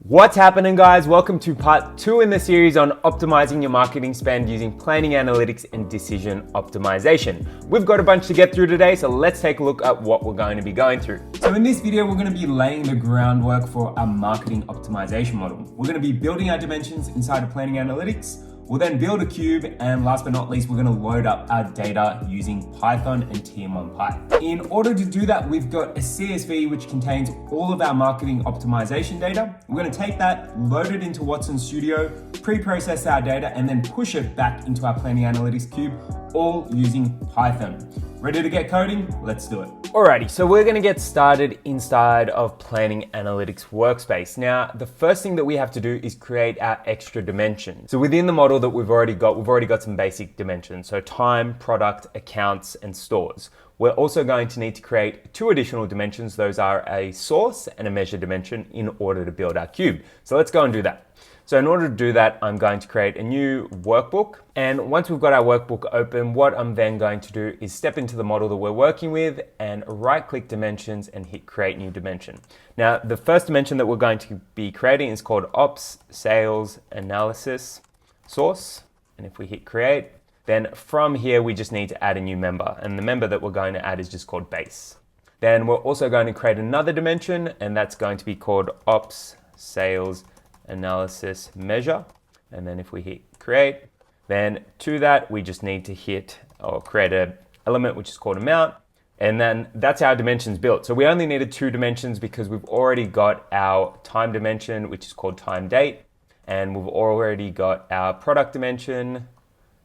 What's happening, guys? Welcome to part 2 in the series on optimizing your marketing spend using planning analytics and decision optimization. We've got a bunch to get through today, so let's take a look at what we're going to be going through. So in this video, we're going to be laying the groundwork for our marketing optimization model. We're going to be building our dimensions inside of planning analytics. We'll then build a cube, and last but not least, we're going to load up our data using Python and TM1py. In order to do that, we've got a CSV which contains all of our marketing optimization data. We're going to take that, load it into Watson Studio, pre-process our data, and then push it back into our planning analytics cube, all using Python. Ready to get coding? Let's do it. Alrighty, so we're gonna get started inside of Planning Analytics Workspace. Now, the first thing that we have to do is create our extra dimension. So within the model that we've already got some basic dimensions. So time, product, accounts, and stores. We're also going to need to create 2 additional dimensions. Those are a source and a measure dimension in order to build our cube. So let's go and do that. So in order to do that, I'm going to create a new workbook. And once we've got our workbook open, what I'm then going to do is step into the model that we're working with and right-click dimensions and hit create new dimension. Now, the first dimension that we're going to be creating is called Ops Sales Analysis Source. And if we hit create, then from here, we just need to add a new member. And the member that we're going to add is just called base. Then we're also going to create another dimension, and that's going to be called Ops Sales Analysis Measure. And then if we hit create, then to that we just need to hit or create an element which is called amount, and then that's our dimensions built. So we only needed 2 dimensions because we've already got our time dimension, which is called time date, and we've already got our product dimension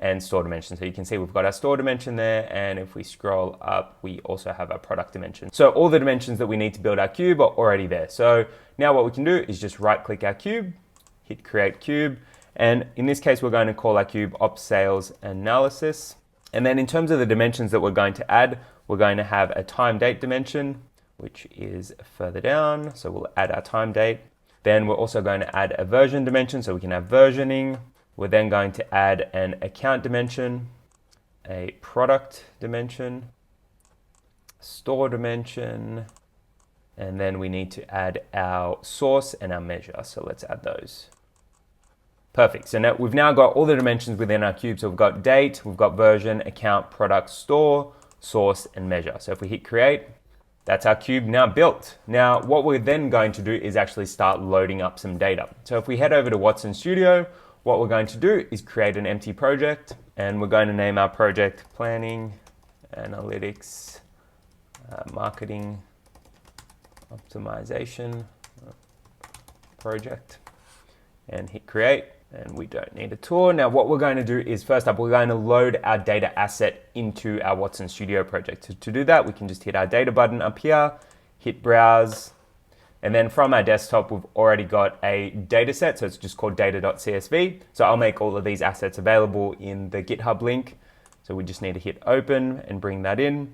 and store dimension. So you can see we've got our store dimension there, and if we scroll up, we also have our product dimension. So all the dimensions that we need to build our cube are already there. So now what we can do is just right click our cube, hit create cube, and in this case, we're going to call our cube Ops Sales Analysis. And then in terms of the dimensions that we're going to add, we're going to have a time date dimension, which is further down. So we'll add our time date. Then we're also going to add a version dimension, so we can have versioning. We're then going to add an account dimension, a product dimension, store dimension, and then we need to add our source and our measure. So let's add those. Perfect. So now we've got all the dimensions within our cube. So we've got date, we've got version, account, product, store, source, and measure. So if we hit create, that's our cube now built. Now, what we're then going to do is actually start loading up some data. So if we head over to Watson Studio, what we're going to do is create an empty project, and we're going to name our project Planning Analytics Marketing Optimization Project, and hit create. And we don't need a tour. Now what we're going to do is, first up, we're going to load our data asset into our Watson Studio project. To do that, we can just hit our data button up here, hit browse, and then from our desktop, we've already got a data set. So it's just called data.csv. So I'll make all of these assets available in the GitHub link. So we just need to hit open and bring that in.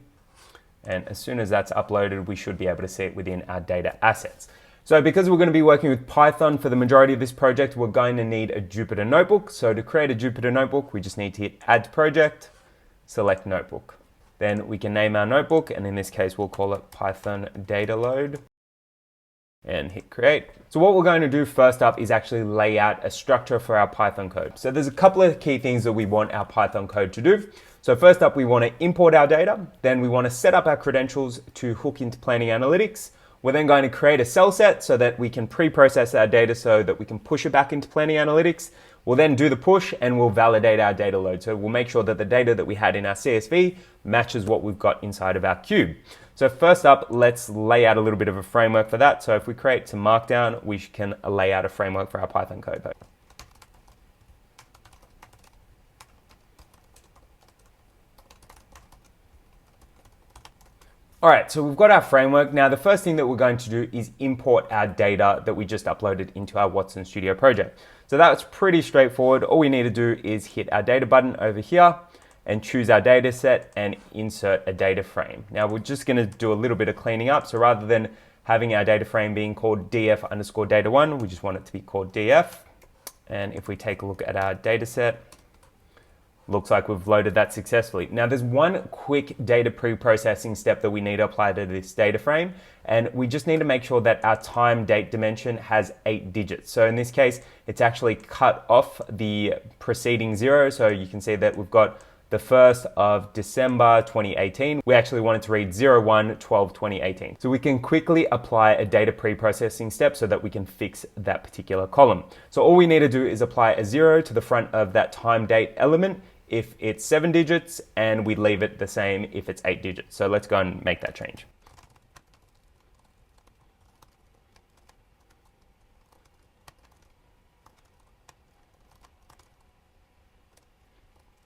And as soon as that's uploaded, we should be able to see it within our data assets. So because we're going to be working with Python for the majority of this project, we're going to need a Jupyter notebook. So to create a Jupyter notebook, we just need to hit add project, select notebook. Then we can name our notebook, and in this case, we'll call it Python data load, and hit create. So what we're going to do first up is actually lay out a structure for our Python code. So there's a couple of key things that we want our Python code to do. So first up, we want to import our data. Then we want to set up our credentials to hook into Planning Analytics. We're then going to create a cell set so that we can pre-process our data so that we can push it back into Planning Analytics. We'll then do the push and we'll validate our data load. So we'll make sure that the data that we had in our CSV matches what we've got inside of our cube. So first up, let's lay out a little bit of a framework for that. So if we create some Markdown, we can lay out a framework for our Python code. All right, so we've got our framework. Now, the first thing that we're going to do is import our data that we just uploaded into our Watson Studio project. So that's pretty straightforward. All we need to do is hit our data button over here and choose our data set and insert a data frame. Now, we're just gonna do a little bit of cleaning up. So rather than having our data frame being called df_data1, we just want it to be called df. And if we take a look at our data set, Looks like we've loaded that successfully. Now there's one quick data pre-processing step that we need to apply to this data frame, and we just need to make sure that our time date dimension has 8 digits. So in this case, it's actually cut off the preceding 0. So you can see that we've got the 1st of December 2018. We actually wanted to read 01/12/2018. So we can quickly apply a data pre-processing step so that we can fix that particular column. So all we need to do is apply a 0 to the front of that time date element if it's 7 digits, and we leave it the same if it's 8 digits. So let's go and make that change.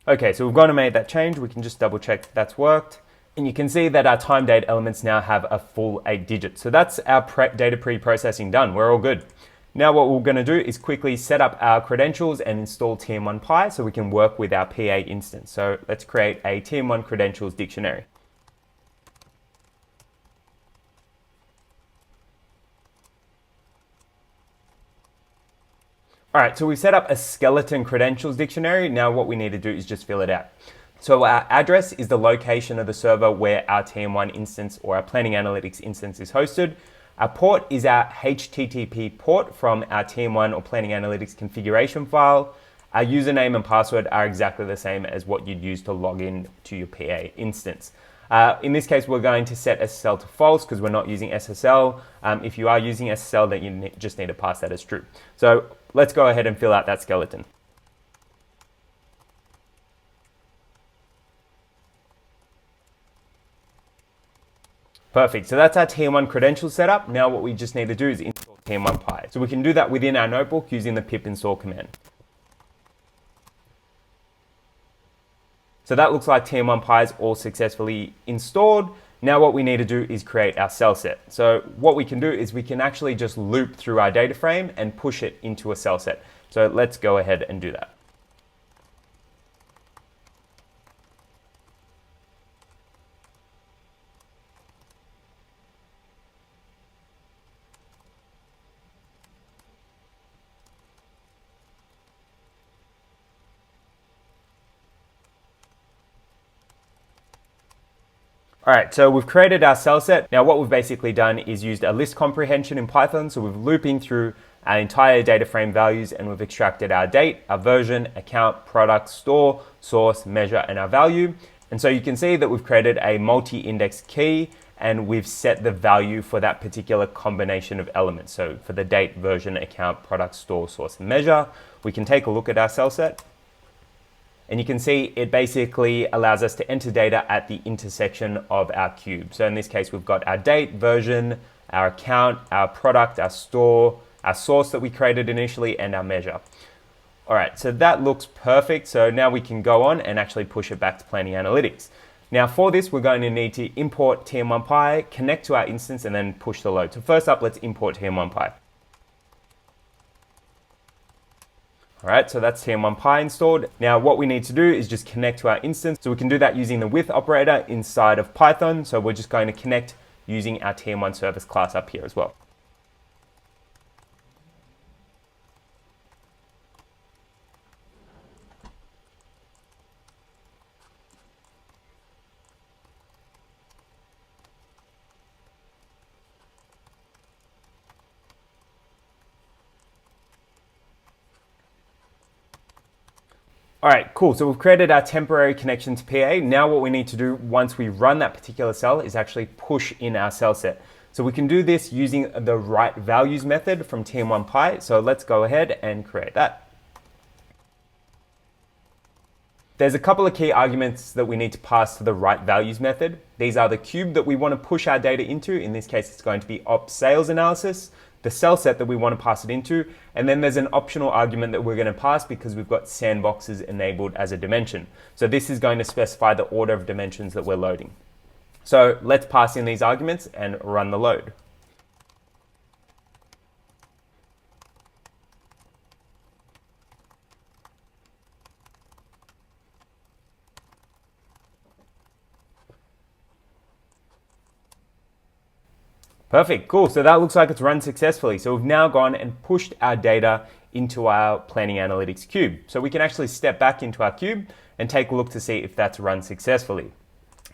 Okay, so we've gone and made that change. We can just double check that's worked. And you can see that our time date elements now have a full 8 digits. So that's our data pre-processing done. We're all good. Now what we're going to do is quickly set up our credentials and install TM1py so we can work with our PA instance. So let's create a TM1 credentials dictionary. All right, so we've set up a skeleton credentials dictionary. Now what we need to do is just fill it out. So our address is the location of the server where our TM1 instance or our planning analytics instance is hosted. Our port is our HTTP port from our TM1 or planning analytics configuration file. Our username and password are exactly the same as what you'd use to log in to your PA instance. In this case, we're going to set SSL to false because we're not using SSL. If you are using SSL, then you just need to pass that as true. So let's go ahead and fill out that skeleton. Perfect, so that's our TM1 credentials setup. Now what we just need to do is install TM1py. So we can do that within our notebook using the pip install command. So that looks like TM1py is all successfully installed. Now what we need to do is create our cell set. So what we can do is we can actually just loop through our data frame and push it into a cell set. So let's go ahead and do that. All right, so we've created our cell set. Now what we've basically done is used a list comprehension in Python. So we're looping through our entire data frame values, and we've extracted our date, our version, account, product, store, source, measure, and our value. And so you can see that we've created a multi-index key, and we've set the value for that particular combination of elements. So for the date, version, account, product, store, source, and measure, we can take a look at our cell set. And you can see it basically allows us to enter data at the intersection of our cube. So in this case, we've got our date, version, our account, our product, our store, our source that we created initially, and our measure. All right, so that looks perfect. So now we can go on and actually push it back to Planning Analytics. Now for this, we're going to need to import TM1py, connect to our instance, and then push the load. So first up, let's import TM1py. All right, so that's TM1py installed. Now what we need to do is just connect to our instance. So we can do that using the with operator inside of Python. So we're just going to connect using our TM1 service class up here as well. All right, cool. So we've created our temporary connection to PA. Now what we need to do once we run that particular cell is actually push in our cell set. So we can do this using the write values method from TM1py. So let's go ahead and create that. There's a couple of key arguments that we need to pass to the write values method. These are the cube that we want to push our data into. In this case, it's going to be opt sales analysis, the cell set that we want to pass it into, and then there's an optional argument that we're going to pass because we've got sandboxes enabled as a dimension. So this is going to specify the order of dimensions that we're loading. So let's pass in these arguments and run the load. Perfect, cool. So that looks like it's run successfully. So we've now gone and pushed our data into our Planning Analytics cube. So we can actually step back into our cube and take a look to see if that's run successfully.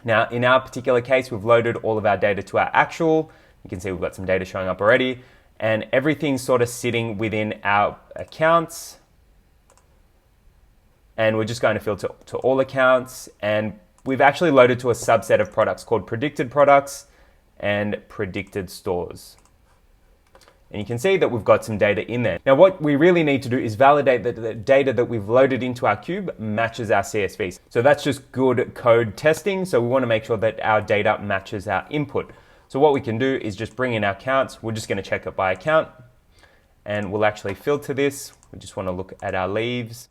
Now, in our particular case, we've loaded all of our data to our actual. You can see we've got some data showing up already, and everything's sort of sitting within our accounts. And we're just going to filter to all accounts, and we've actually loaded to a subset of products called predicted products and predicted stores. And you can see that we've got some data in there. Now, what we really need to do is validate that the data that we've loaded into our cube matches our CSVs. So that's just good code testing. So we want to make sure that our data matches our input. So what we can do is just bring in our counts. We're just going to check it by account, and we'll actually filter this. We just want to look at our leaves,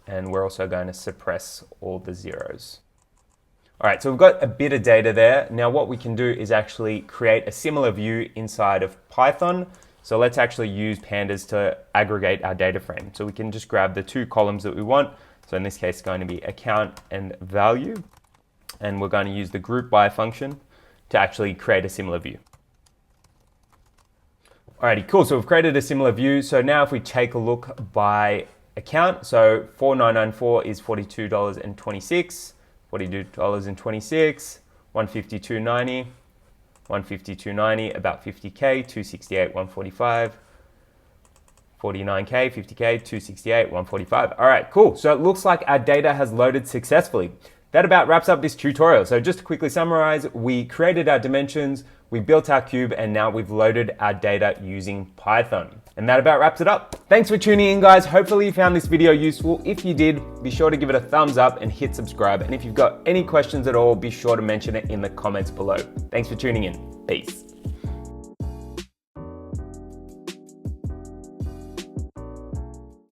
and we're also going to suppress all the zeros. All right, so we've got a bit of data there. Now what we can do is actually create a similar view inside of Python. So let's actually use pandas to aggregate our data frame. So we can just grab the two columns that we want. So in this case, it's going to be account and value. And we're going to use the group by function to actually create a similar view. Alrighty, cool. So we've created a similar view. So now if we take a look by account, so 4994 is $42.26. $42.26, 152.90, 152.90, about 50K, 268, 145, 49K, 50K, 268, 145. All right, cool. So it looks like our data has loaded successfully. That about wraps up this tutorial. So just to quickly summarize, we created our dimensions, we built our cube, and now we've loaded our data using Python. And that about wraps it up. Thanks for tuning in, guys. Hopefully you found this video useful. If you did, be sure to give it a thumbs up and hit subscribe. And if you've got any questions at all, be sure to mention it in the comments below. Thanks for tuning in. Peace.